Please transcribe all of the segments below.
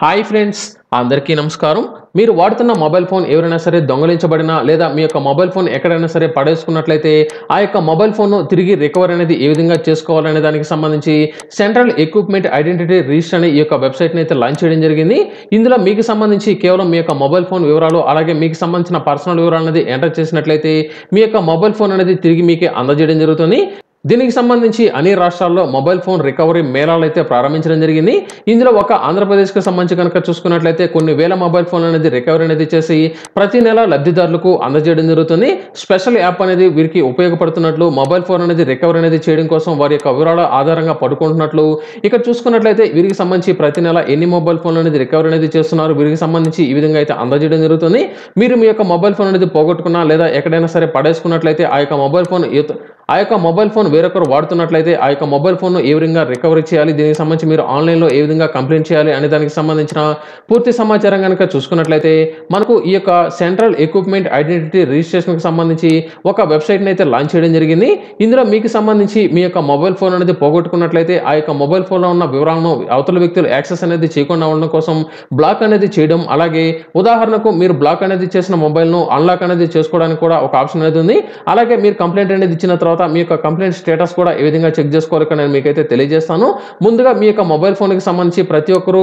Hi friends, అందరికీ నమస్కారం. మీరు వాడుతున్న మొబైల్ ఫోన్ ఎవరైనా సరే దొంగలించబడినా లేదా మీ యొక్క మొబైల్ ఫోన్ ఎక్కడైనా సరే పడేసుకున్నట్లయితే ఆ యొక్క మొబైల్ ఫోన్ను తిరిగి రికవర్ అనేది ఏ విధంగా చేసుకోవాలనే దానికి సంబంధించి సెంట్రల్ ఎక్విప్మెంట్ ఐడెంటిటీ రిజిస్టర్ అనే ఈ యొక్క వెబ్సైట్ని అయితే లాంచ్ చేయడం జరిగింది. ఇందులో మీకు సంబంధించి కేవలం మీ యొక్క మొబైల్ ఫోన్ వివరాలు అలాగే మీకు సంబంధించిన పర్సనల్ వివరాలు అనేది ఎంటర్ చేసినట్లయితే మీ యొక్క మొబైల్ ఫోన్ అనేది తిరిగి మీకే అందజేయడం జరుగుతుంది. దీనికి సంబంధించి అన్ని రాష్ట్రాల్లో మొబైల్ ఫోన్ రికవరీ మేళాలు అయితే ప్రారంభించడం జరిగింది. ఇందులో ఒక ఆంధ్రప్రదేశ్కి సంబంధించి కనుక చూసుకున్నట్లయితే కొన్ని వేల మొబైల్ ఫోన్ అనేది రికవరీ అనేది చేసి ప్రతి నెల లబ్ధిదారులకు అందజేయడం జరుగుతుంది. స్పెషల్ యాప్ అనేది వీరికి ఉపయోగపడుతున్నట్లు, మొబైల్ ఫోన్ అనేది రికవరీ అనేది చేయడం కోసం వారి యొక్క వివరాల ఆధారంగా పడుకుంటున్నట్లు ఇక్కడ చూసుకున్నట్లయితే వీరికి సంబంధించి ప్రతి నెల ఎన్ని మొబైల్ ఫోన్ అనేది రికవరీ అనేది చేస్తున్నారు, వీరికి సంబంధించి ఈ విధంగా అయితే అందజేయడం జరుగుతుంది. మీరు మీ యొక్క మొబైల్ ఫోన్ అనేది పోగొట్టుకున్నా లేదా ఎక్కడైనా సరే పడేసుకున్నట్లయితే ఆ యొక్క మొబైల్ ఫోన్ వేరొకరు వాడుతున్నట్లయితే ఆ యొక్క మొబైల్ ఫోన్ను ఏ విధంగా రికవరీ చేయాలి, దీనికి సంబంధించి మీరు ఆన్లైన్లో ఏ విధంగా కంప్లైంట్ చేయాలి అనే దానికి సంబంధించిన పూర్తి సమాచారం కనుక చూసుకున్నట్లయితే మనకు ఈ యొక్క సెంట్రల్ ఎక్విప్మెంట్ ఐడెంటిటీ రిజిస్ట్రేషన్కి సంబంధించి ఒక వెబ్సైట్ని అయితే లాంచ్ చేయడం జరిగింది. ఇందులో మీకు సంబంధించి మీ యొక్క మొబైల్ ఫోన్ అనేది పోగొట్టుకున్నట్లయితే ఆ యొక్క మొబైల్ ఫోన్లో ఉన్న వివరాలను అవతల వ్యక్తులు యాక్సెస్ అనేది చేయకుండా ఉండడం కోసం బ్లాక్ అనేది చేయడం, అలాగే ఉదాహరణకు మీరు బ్లాక్ అనేది చేసిన మొబైల్ను అన్లాక్ అనేది చేసుకోవడానికి కూడా ఒక ఆప్షన్ అనేది ఉంది. అలాగే మీరు కంప్లైంట్ అనేది ఇచ్చిన తర్వాత మీ యొక్క కంప్లైంట్ స్టేటస్ కూడా ఏ విధంగా చెక్ చేసుకోవాలి నేను మీకైతే తెలియజేస్తాను. ముందుగా మీ యొక్క మొబైల్ ఫోన్కి సంబంధించి ప్రతి ఒక్కరు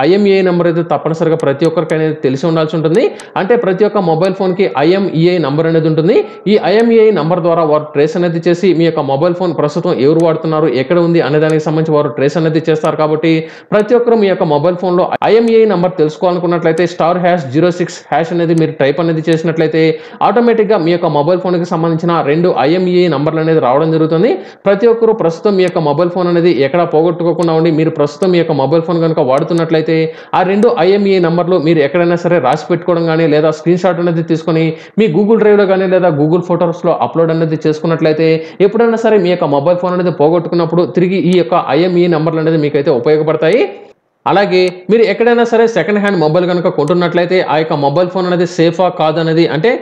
IMEI నెంబర్ అయితే తప్పనిసరిగా ప్రతి ఒక్కరికి అనేది తెలిసి ఉండాల్సి ఉంటుంది. అంటే ప్రతి ఒక్క మొబైల్ ఫోన్కి IMEI నంబర్ అనేది ఉంటుంది. ఈ IMEI నంబర్ ద్వారా వారు ట్రేస్ అనేది చేసి మీ యొక్క మొబైల్ ఫోన్ ప్రస్తుతం ఎవరు వాడుతున్నారు, ఎక్కడ ఉంది అనే దానికి సంబంధించి వారు ట్రేస్ అనేది చేస్తారు. కాబట్టి ప్రతి ఒక్కరు మీ యొక్క మొబైల్ ఫోన్లో IMEI నంబర్ తెలుసుకోవాలనుకున్నట్లయితే *#06# అనేది మీరు టైప్ అనేది చేసినట్లయితే ఆటోమేటిక్గా మీ యొక్క మొబైల్ ఫోన్కి సంబంధించిన 2 IMEI నంబర్లు అనేది రావడం జరుగుతుంది. ప్రతి ఒక్కరు ప్రస్తుతం మీ యొక్క మొబైల్ ఫోన్ అనేది ఎక్కడ పోగొట్టుకోకుండా ఉండి మీరు ప్రస్తుతం మీ యొక్క మొబైల్ ఫోన్ కనుక వాడుతున్నట్లయితే ఆ 2 IMEI నంబర్లు మీరు ఎక్కడైనా సరే రాసి పెట్టుకోవడం కానీ లేదా స్క్రీన్ షాట్ అనేది తీసుకొని మీ గూగుల్ డ్రైవ్లో కానీ లేదా గూగుల్ ఫొటోస్లో అప్లోడ్ అనేది చేసుకున్నట్లయితే ఎప్పుడైనా సరే మీ యొక్క మొబైల్ ఫోన్ అనేది పోగొట్టుకున్నప్పుడు తిరిగి ఈ యొక్క IMEI నంబర్లు అనేది మీకైతే ఉపయోగపడతాయి. అలాగే మీరు ఎక్కడైనా సరే సెకండ్ హ్యాండ్ మొబైల్ కనుక కొంటున్నట్లయితే ఆ యొక్క మొబైల్ ఫోన్ అనేది సేఫా కాదనేది, అంటే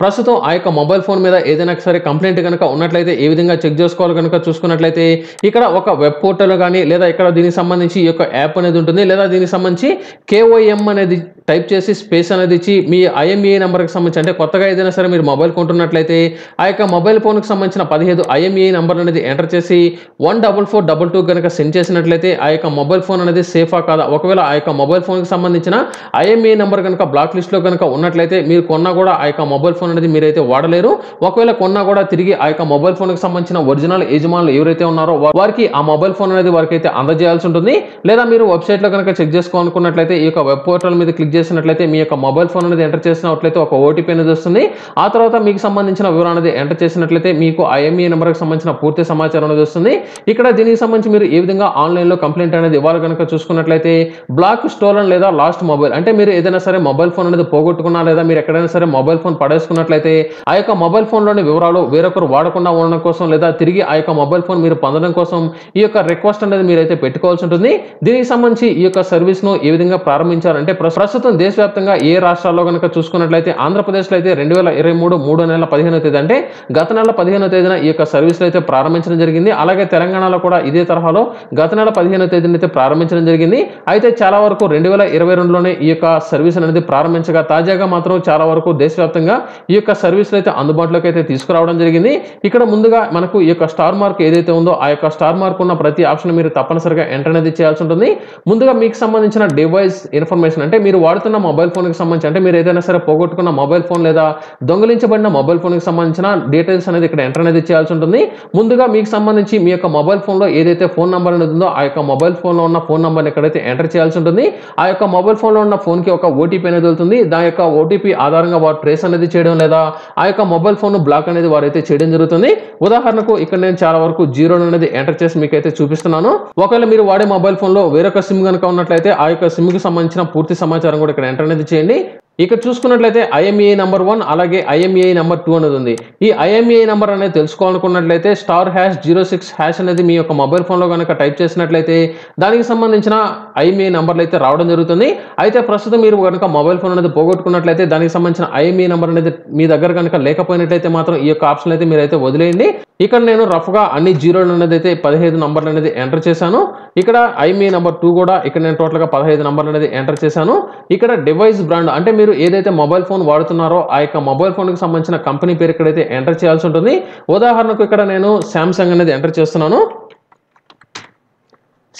ప్రస్తుతం ఆ యొక్క మొబైల్ ఫోన్ మీద ఏదైనా సరే కంప్లైంట్ కనుక ఉన్నట్లయితే ఏ విధంగా చెక్ చేసుకోవాలి కనుక చూసుకున్నట్లయితే ఇక్కడ ఒక వెబ్ పోర్టల్ కానీ లేదా ఇక్కడ దీనికి సంబంధించి ఈ యొక్క యాప్ అనేది ఉంటుంది. లేదా దీనికి సంబంధించి KOM అనేది టైప్ చేసి స్పేస్ అనేది ఇచ్చి మీ IMEI నెంబర్కి సంబంధించి, అంటే కొత్తగా ఏదైనా సరే మీరు మొబైల్ కొంటున్నట్లయితే ఆ యొక్క మొబైల్ ఫోన్కి సంబంధించిన 15 IMEI నెంబర్లు అనేది ఎంటర్ చేసి 14422 కనుక సెండ్ చేసినట్లయితే ఆ యొక్క మొబైల్ ఫోన్ అనేది సేఫా కాదా, ఒకవేళ ఆ యొక్క మొబైల్ ఫోన్కి సంబంధించిన IMEI నెంబర్ కనుక బ్లాక్ లిస్ట్లో కనుక ఉన్నట్లయితే మీరు కొన్నా కూడా ఆ యొక్క మొబైల్ ఫోన్ అనేది మీరైతే వాడలేరు. ఒకవేళ కొన్నా కూడా తిరిగి ఆ యొక్క మొబైల్ ఫోన్కి సంబంధించిన ఒరిజినల్ యజమానులు ఎవరైతే ఉన్నారో వారికి ఆ మొబైల్ ఫోన్ అనేది వారికి అయితే అందజేయాల్సి ఉంటుంది. లేదా మీరు వెబ్సైట్లో కనుక చెక్ చేసుకోవాలనుకున్నట్లయితే ఈ యొక్క వెబ్ పోర్టల్ మీద క్లిక్ చేసినట్లయితే మీ యొక్క మొబైల్ ఫోన్ అనేది ఎంటర్ చేసినట్లయితే ఒక OTP అనేది వస్తుంది. ఆ తర్వాత మీకు సంబంధించిన వివరాలు అనేది ఎంటర్ చేసినట్లయితే మీకు IMEI నెంబర్కి సంబంధించిన పూర్తి సమాచారం అనేది వస్తుంది. ఇక్కడ దీనికి సంబంధించి మీరు ఏ విధంగా ఆన్లైన్లో కంప్లైంట్ అనేది ఇవ్వాలి కనుక చూసుకున్నట్లయితే బ్లాక్ స్టోలన్ లేదా లాస్ట్ మొబైల్, అంటే మీరు ఏదైనా సరే మొబైల్ ఫోన్ అనేది పోగొట్టుకున్నా లేదా మీరు ఎక్కడైనా సరే మొబైల్ ఫోన్ పడేసుకున్నట్లయితే ఆ యొక్క మొబైల్ ఫోన్లోని వివరాలు వేరొకరు వాడకుండా ఉండడం కోసం లేదా తిరిగి ఆ యొక్క మొబైల్ ఫోన్ మీరు పొందడం కోసం ఈ యొక్క రిక్వెస్ట్ అనేది మీరైతే పెట్టుకోవాల్సి ఉంటుంది. దీనికి సంబంధించి ఈ యొక్క సర్వీస్ను ఏ విధంగా ప్రారంభించారంటే ప్రస్తుతం దేశవ్యాప్తంగా ఏ రాష్ట్రాల్లో కనుక చూసుకున్నట్లయితే ఆంధ్రప్రదేశ్లో అయితే 2023 3వ నెల 15వ తేదీ, అంటే గత నెల 15వ తేదీన ఈ యొక్క సర్వీస్లు అయితే ప్రారంభించడం జరిగింది. అలాగే తెలంగాణలో కూడా ఇదే తరహాలో గత నెల 15వ తేదీన అయితే ప్రారంభించడం జరిగింది. అయితే చాలా వరకు 2022లోనే ఈ యొక్క సర్వీస్ అనేది ప్రారంభించగా తాజాగా మాత్రం చాలా వరకు దేశవ్యాప్తంగా ఈ యొక్క సర్వీస్లు అయితే అందుబాటులోకి అయితే తీసుకురావడం జరిగింది. ఇక్కడ ముందుగా మనకు ఈ యొక్క స్టార్ మార్క్ ఏదైతే ఉందో ఆ యొక్క స్టార్ మార్క్ ఉన్న ప్రతి ఆప్షన్ మీరు తప్పనిసరిగా ఎంటర్ అనేది చేయాల్సి ఉంటుంది. ముందుగా మీకు సంబంధించిన డివైస్ ఇన్ఫర్మేషన్, అంటే మీరు వాడుతున్న మొబైల్ ఫోన్కి సంబంధించి, అంటే మీరు ఏదైనా సరే పోగొట్టుకున్న మొబైల్ ఫోన్ లేదా దొంగిలించబడిన మొబైల్ ఫోన్కి సంబంధించిన డీటెయిల్స్ అనేది ఇక్కడ ఎంటర్ అనేది చేయాల్సి ఉంటుంది. ముందుగా మీకు సంబంధించి మీ యొక్క మొబైల్ ఫోన్లో ఏదైతే ఫోన్ నెంబర్ అనేది ఉందో ఆ యొక్క మొబైల్ ఫోన్లో ఉన్న ఫోన్ నెంబర్ని ఎక్కడైతే ఎంటర్ చేయాల్సి ఉంటుంది. ఆ యొక్క మొబైల్ ఫోన్లో ఉన్న ఫోన్కి ఒక OTP అనేది వెళ్తుంది. దాని యొక్క OTP ఆధారంగా వారు ట్రేస్ అనేది చేయడం లేదా ఆ యొక్క మొబైల్ ఫోన్ బ్లాక్ అనేది వారైతే చేయడం జరుగుతుంది. ఉదాహరణకు ఇక్కడ నేను చాలా వరకు 0 అనేది ఎంటర్ చేసి మీకైతే చూపిస్తున్నాను. ఒకవేళ మీరు వాడే మొబైల్ ఫోన్లో వేరొక సిమ్ కనుక ఉన్నట్లయితే ఆ యొక్క సిమ్కి సంబంధించిన పూర్తి సమాచారం కూడా ఇక్కడ ఎంటర్ అనేది చేయండి. ఇక్కడ చూసుకున్నట్లయితే ఐఎంఈఐ నంబర్ 1 అలాగే ఐఎంఈఐ నంబర్ 2 అనేది ఉంది. ఈ ఐఎంఈఐ నంబర్ అనేది తెలుసుకోవాలనుకున్నట్లయితే *#06# అనేది మీ యొక్క మొబైల్ ఫోన్లో కనుక టైప్ చేసినట్లయితే దానికి సంబంధించిన ఐఎంఈఐ నంబర్లు అయితే రావడం జరుగుతుంది. అయితే ప్రస్తుతం మీరు కనుక మొబైల్ ఫోన్ అనేది పోగొట్టుకున్నట్లయితే దానికి సంబంధించిన ఐఎంఈఐ నంబర్ అనేది మీ దగ్గర కనుక లేకపోయినట్లయితే మాత్రం ఈ యొక్క ఆప్షన్ అయితే మీరైతే వదిలేయండి. ఇక్కడ నేను రఫ్గా అన్ని జీరోలు అనేది అయితే 15 నంబర్లు అనేది ఎంటర్ చేశాను. ఇక్కడ ఐఎంఈఐ నంబర్ 2 కూడా ఇక్కడ నేను టోటల్గా 15 నంబర్లు అనేది ఎంటర్ చేశాను. ఇక్కడ డివైస్ బ్రాండ్ అంటే మీరు ఏదైతే మొబైల్ ఫోన్ వాడుతున్నారో ఆ యొక్క మొబైల్ ఫోన్కి సంబంధించిన కంపెనీ పేరు ఇక్కడైతే ఎంటర్ చేయాల్సి ఉంటుంది. ఉదాహరణకు ఇక్కడ నేను శాంసంగ్ అనేది ఎంటర్ చేస్తున్నాను.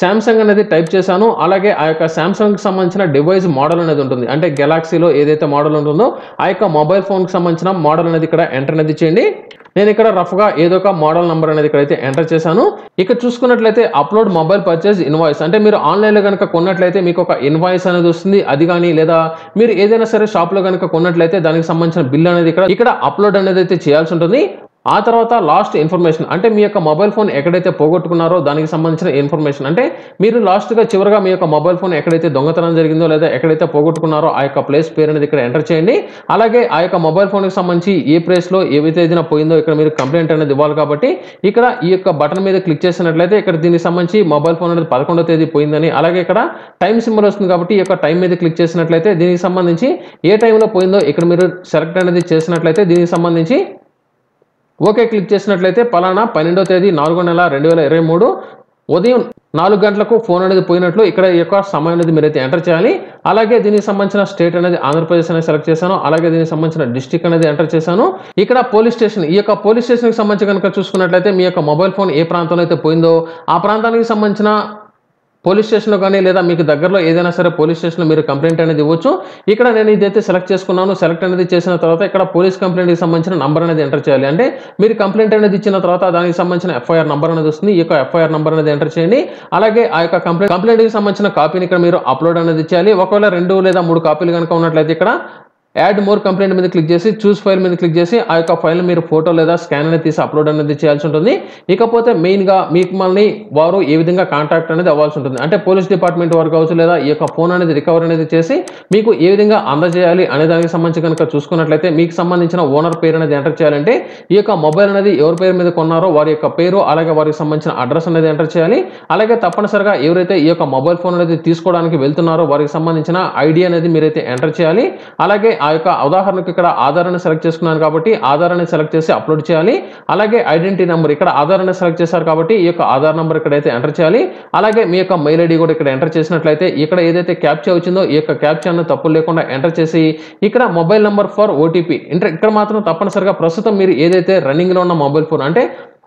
శాంసంగ్ అనేది టైప్ చేశాను. అలాగే ఆ యొక్క శాంసంగ్కి సంబంధించిన డివైస్ మోడల్ అనేది ఉంటుంది. అంటే గెలాక్సీలో ఏదైతే మోడల్ ఉంటుందో ఆ యొక్క మొబైల్ ఫోన్కి సంబంధించిన మోడల్ అనేది ఇక్కడ ఎంటర్ అనేది చేయండి. నేను ఇక్కడ రఫ్గా ఏదో ఒక మోడల్ నెంబర్ అనేది ఇక్కడైతే ఎంటర్ చేశాను. ఇక్కడ చూసుకున్నట్లయితే అప్లోడ్ మొబైల్ పర్చేజ్ ఇన్వాయిస్ అంటే మీరు ఆన్లైన్లో కనుక కొన్నట్లయితే మీకు ఒక ఇన్వాయిస్ అనేది వస్తుంది. అది కానీ లేదా మీరు ఏదైనా సరే షాప్లో కనుక కొన్నట్లయితే దానికి సంబంధించిన బిల్ అనేది ఇక్కడ అప్లోడ్ అనేది అయితే చేయాల్సి ఉంటుంది. ఆ తర్వాత లాస్ట్ ఇన్ఫర్మేషన్ అంటే మీ యొక్క మొబైల్ ఫోన్ ఎక్కడైతే పోగొట్టుకున్నారో దానికి సంబంధించిన ఇన్ఫర్మేషన్ అంటే మీరు చివరిగా మీ యొక్క మొబైల్ ఫోన్ ఎక్కడైతే దొంగతనం జరిగిందో లేదా ఎక్కడైతే పోగొట్టుకున్నారో ఆ యొక్క ప్లేస్ పేరు అనేది ఇక్కడ ఎంటర్ చేయండి. అలాగే ఆ యొక్క మొబైల్ ఫోన్కి సంబంధించి ఏ ప్లేస్లో ఏ తేదీన పోయిందో ఇక్కడ మీరు కంప్లైంట్ అనేది ఇవ్వాలి. కాబట్టి ఇక్కడ ఈ యొక్క బటన్ మీద క్లిక్ చేసినట్లయితే ఇక్కడ దీనికి సంబంధించి మొబైల్ ఫోన్ అనేది 11వ తేదీ పోయిందని అలాగే ఇక్కడ టైం సింబల్ వస్తుంది. కాబట్టి ఈ యొక్క టైం మీద క్లిక్ చేసినట్లయితే దీనికి సంబంధించి ఏ టైంలో పోయిందో ఇక్కడ మీరు సెలెక్ట్ అనేది చేసినట్లయితే దీనికి సంబంధించి ఓకే క్లిక్ చేసినట్లయితే పలానా 12వ తేదీ 4వ నెల 2023 ఉదయం 4 గంటలకు ఫోన్ అనేది పోయినట్లు ఇక్కడ ఈ యొక్క సమయం అనేది మీరైతే ఎంటర్ చేయాలి. అలాగే దీనికి సంబంధించిన స్టేట్ అనేది ఆంధ్రప్రదేశ్ అనేది సెలెక్ట్ చేశాను. అలాగే దీనికి సంబంధించిన డిస్ట్రిక్ట్ అనేది ఎంటర్ చేశాను. ఇక్కడ పోలీస్ స్టేషన్ ఈ యొక్క పోలీస్ స్టేషన్కి సంబంధించి కనుక చూసుకున్నట్లయితే మీ యొక్క మొబైల్ ఫోన్ ఏ ప్రాంతంలో అయితే పోయిందో ఆ ప్రాంతానికి సంబంధించిన పోలీస్ స్టేషన్లో కానీ లేదా మీకు దగ్గరలో ఏదైనా సరే పోలీస్ స్టేషన్లో మీరు కంప్లైంట్ అనేది ఇవ్వచ్చు. ఇక్కడ నేను ఇదైతే సెలెక్ట్ చేసుకున్నాను. సెలెక్ట్ అనేది చేసిన తర్వాత ఇక్కడ పోలీస్ కంప్లైంట్కి సంబంధించిన నంబర్ అనేది ఎంటర్ చేయాలి. అంటే మీరు కంప్లైంట్ అనేది ఇచ్చిన తర్వాత దానికి సంబంధించిన ఎఫ్ఐఆర్ నంబర్ అనేది వస్తుంది. ఈ యొక్క ఎఫ్ఐఆర్ నంబర్ అనేది ఎంటర్ చేయండి. అలాగే ఆ యొక్క కంప్లైంట్కి సంబంధించిన కాపీని ఇక్కడ మీరు అప్లోడ్ అనేది చేయాలి. ఒకవేళ 2 లేదా 3 కాపీలు కనుక ఉన్నట్లయితే ఇక్కడ యాడ్ మోర్ కంప్లైంట్ మీద క్లిక్ చేసి చూస్ ఫైల్ మీద క్లిక్ చేసి ఆ యొక్క ఫైల్ మీరు ఫోటో లేదా స్కాన్ అనేది తీసి అప్లోడ్ అనేది చేయాల్సి ఉంటుంది. ఇకపోతే మెయిన్గా మిమ్మల్ని వారు ఏ విధంగా కాంటాక్ట్ అనేది అవ్వాల్సి ఉంటుంది అంటే పోలీస్ డిపార్ట్మెంట్ వారు కావచ్చు లేదా ఈ యొక్క ఫోన్ అనేది రికవర్ అనేది చేసి మీకు ఏ విధంగా అందజేయాలి అనే దానికి సంబంధించి కనుక చూసుకున్నట్లయితే మీకు సంబంధించిన ఓనర్ పేరు అనేది ఎంటర్ చేయాలంటే ఈ యొక్క మొబైల్ అనేది ఎవరి పేరు మీద కొన్నారో వారి యొక్క పేరు అలాగే వారికి సంబంధించిన అడ్రస్ అనేది ఎంటర్ చేయాలి. అలాగే తప్పనిసరిగా ఎవరైతే ఈ యొక్క మొబైల్ ఫోన్ అనేది తీసుకోవడానికి వెళ్తున్నారో వారికి సంబంధించిన ఐడి అనేది మీరైతే ఎంటర్ చేయాలి. అలాగే ఆ యొక్క ఉదాహరణకు ఇక్కడ ఆధార్ అని సెలెక్ట్ చేసుకున్నాను కాబట్టి ఆధార్ అని సెలెక్ట్ చేసి అప్లోడ్ చేయాలి. అలాగే ఐడెంటిటీ నెంబర్ ఇక్కడ ఆధార్ అని సెలెక్ట్ చేశారు కాబట్టి ఈ యొక్క ఆధార్ నెంబర్ ఇక్కడైతే ఎంటర్ చేయాలి. అలాగే మీ యొక్క మెయిల్ ఐడి కూడా ఇక్కడ ఎంటర్ చేసినట్లయితే ఇక్కడ ఏదైతే క్యాప్చా వచ్చిందో ఈ యొక్క క్యాప్చాను తప్పులు లేకుండా ఎంటర్ చేసి ఇక్కడ మొబైల్ నెంబర్ ఫర్ ఓటీపీ ఇక్కడ మాత్రం తప్పనిసరిగా ప్రస్తుతం మీరు ఏదైతే రన్నింగ్లో ఉన్న మొబైల్ ఫోన్ అంటే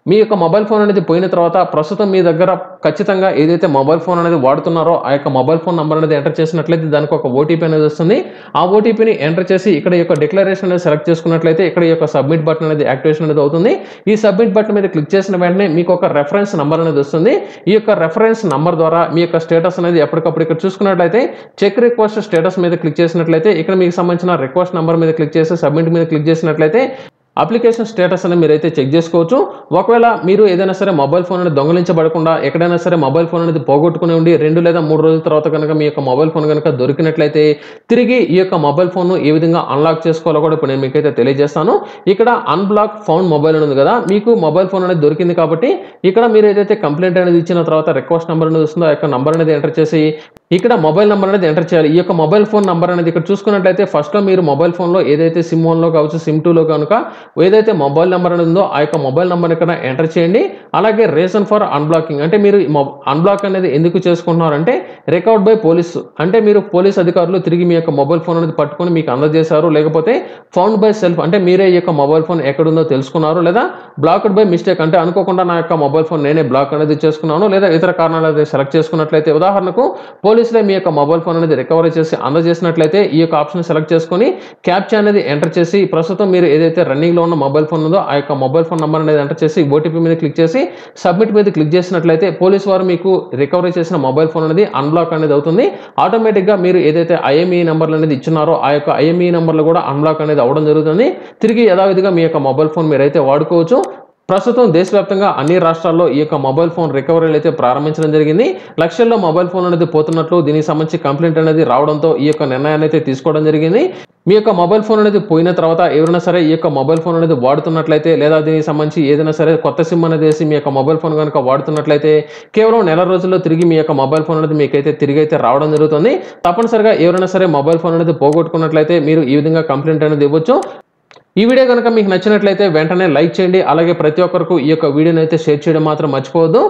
మీ యొక్క మొబైల్ ఫోన్ అనేది పోయిన తర్వాత ప్రస్తుతం మీ దగ్గర ఖచ్చితంగా ఏదైతే మొబైల్ ఫోన్ అనేది వాడుతున్నారో ఆ యొక్క మొబైల్ ఫోన్ నెంబర్ అనేది ఎంటర్ చేసినట్లయితే దానికి ఒక ఓటీపీ అనేది వస్తుంది. ఆ ఓటీపీని ఎంటర్ చేసి ఇక్కడ ఈ యొక్క డిక్లరేషన్ అనేది సెలెక్ట్ చేసుకున్నట్లయితే ఇక్కడ ఈ యొక్క సబ్మిట్ బటన్ అనేది యాక్టివేషన్ అనేది అవుతుంది. ఈ సబ్మిట్ బటన్ మీద క్లిక్ చేసిన వెంటనే మీకు ఒక రెఫరెన్స్ నెంబర్ అనేది వస్తుంది. ఈ యొక్క రెఫరెన్స్ నెంబర్ ద్వారా మీ యొక్క స్టేటస్ అనేది ఎప్పటికప్పుడు ఇక్కడ చూసుకున్నట్లయితే చెక్ రిక్వెస్ట్ స్టేటస్ మీద క్లిక్ చేసినట్లయితే ఇక్కడ మీకు సంబంధించిన రిక్వెస్ట్ నెంబర్ మీద క్లిక్ చేసి సబ్మిట్ మీద క్లిక్ చేసినట్లయితే అప్లికేషన్ స్టేటస్ అనేది మీరైతే చెక్ చేసుకోవచ్చు. ఒకవేళ మీరు ఏదైనా సరే మొబైల్ ఫోన్ అనేది దొంగలించబడకుండా ఎక్కడైనా సరే మొబైల్ ఫోన్ అనేది పోగొట్టుకుని ఉండి 2 లేదా 3 రోజుల తర్వాత కనుక మీ యొక్క మొబైల్ ఫోన్ కనుక దొరికినట్లయితే తిరిగి ఈ యొక్క మొబైల్ ఫోన్ ఏ విధంగా అన్లాక్ చేసుకోవాలో కూడా ఇప్పుడు నేను మీకైతే తెలియజేస్తాను. ఇక్కడ అన్బ్లాక్ ఫౌండ్ మొబైల్ ఉంది కదా, మీకు మొబైల్ ఫోన్ అనేది దొరికింది కాబట్టి ఇక్కడ మీరు ఏదైతే కంప్లైంట్ అనేది ఇచ్చిన తర్వాత రిక్వెస్ట్ నెంబర్ అనేది వస్తుందో ఆ యొక్క నెంబర్ అనేది ఎంటర్ చేసి ఇక్కడ మొబైల్ నెంబర్ అనేది ఎంటర్ చేయాలి. ఈ యొక్క మొబైల్ ఫోన్ నెంబర్ అనేది ఇక్కడ చూసుకున్నట్లయితే ఫస్ట్లో మీరు మొబైల్ ఫోన్లో ఏదైతే సిమ్ 1లో కావచ్చు సిమ్ 2లో కనుక ఏదైతే మొబైల్ నెంబర్ అనేది ఉందో ఆ యొక్క మొబైల్ నెంబర్ ఇక్కడ ఎంటర్ చేయండి. అలాగే రీజన్ ఫర్ అన్బ్లాకింగ్ అంటే మీరు అన్బ్లాక్ అనేది ఎందుకు చేసుకుంటున్నారంటే రికవర్డ్ బై పోలీసు అంటే మీరు పోలీస్ అధికారులు తిరిగి మీ యొక్క మొబైల్ ఫోన్ అనేది పట్టుకొని మీకు అందజేశారు, లేకపోతే ఫౌండ్ బై సెల్ఫ్ అంటే మీరే ఈ యొక్క మొబైల్ ఫోన్ ఎక్కడుందో తెలుసుకున్నారు, లేదా బ్లాక్డ్ బై మిస్టేక్ అంటే అనుకోకుండా నా యొక్క మొబైల్ ఫోన్ నేనే బ్లాక్ అనేది చేసుకున్నాను, లేదా ఇతర కారణాలు అనేది సెలెక్ట్ చేసుకున్నట్లయితే ఉదాహరణకు పోలీసులే మీ యొక్క మొబైల్ ఫోన్ అనేది రికవరీ చేసి అందజేసినట్లయితే ఈ యొక్క ఆప్షన్ సెలెక్ట్ చేసుకొని క్యాప్చా అనేది ఎంటర్ చేసి ప్రస్తుతం మీరు ఏదైతే రన్నింగ్లో ఉన్న మొబైల్ ఫోన్ ఉందో ఆ యొక్క మొబైల్ ఫోన్ నెంబర్ అనేది ఎంటర్ చేసి ఓటీపీ మీద క్లిక్ చేసి సబ్మిట్ మీద క్లిక్ చేసినట్లయితే పోలీసు వారు మీకు రికవరీ చేసిన మొబైల్ ఫోన్ అనేది అన్బ్లాక్ అనేది అవుతుంది. ఆటోమేటిక్గా మీరు ఏదైతే ఐఎంఈ నెంబర్లు అనేది ఇచ్చినారో ఆ యొక్క ఐఎంఈ నెంబర్లు కూడా అన్బ్లాక్ అనేది అవ్వడం జరుగుతుంది. తిరిగి యథావిధిగా మీ యొక్క మొబైల్ ఫోన్ మీరైతే వాడుకోవచ్చు. ప్రస్తుతం దేశవ్యాప్తంగా అన్ని రాష్ట్రాల్లో ఈ యొక్క మొబైల్ ఫోన్ రికవరీలు అయితే ప్రారంభించడం జరిగింది. లక్షల్లో మొబైల్ ఫోన్ అనేది పోతున్నట్లు దీనికి సంబంధించి కంప్లైంట్ అనేది రావడంతో ఈ యొక్క నిర్ణయాన్ని అయితే తీసుకోవడం జరిగింది. మీ యొక్క మొబైల్ ఫోన్ అనేది పోయిన తర్వాత ఎవరైనా సరే ఈ యొక్క మొబైల్ ఫోన్ అనేది వాడుతున్నట్లయితే లేదా దీనికి సంబంధించి ఏదైనా సరే కొత్త సిమ్ అనేది వేసి మీ యొక్క మొబైల్ ఫోన్ కనుక వాడుతున్నట్లయితే కేవలం నెల రోజుల్లో తిరిగి మీ యొక్క మొబైల్ ఫోన్ అనేది మీకైతే తిరిగి అయితే రావడం జరుగుతుంది. తప్పనిసరిగా ఎవరైనా సరే మొబైల్ ఫోన్ అనేది పోగొట్టుకున్నట్లయితే మీరు ఈ విధంగా కంప్లైంట్ అనేది ఇవ్వచ్చు. ఈ వీడియో కనుక మీకు నచ్చినట్లయితే వెంటనే లైక్ చేయండి. అలాగే ప్రతి ఒక్కరికి ఈ యొక్క వీడియోని అయితే షేర్ చేయడం మాత్రం మర్చిపోవద్దు.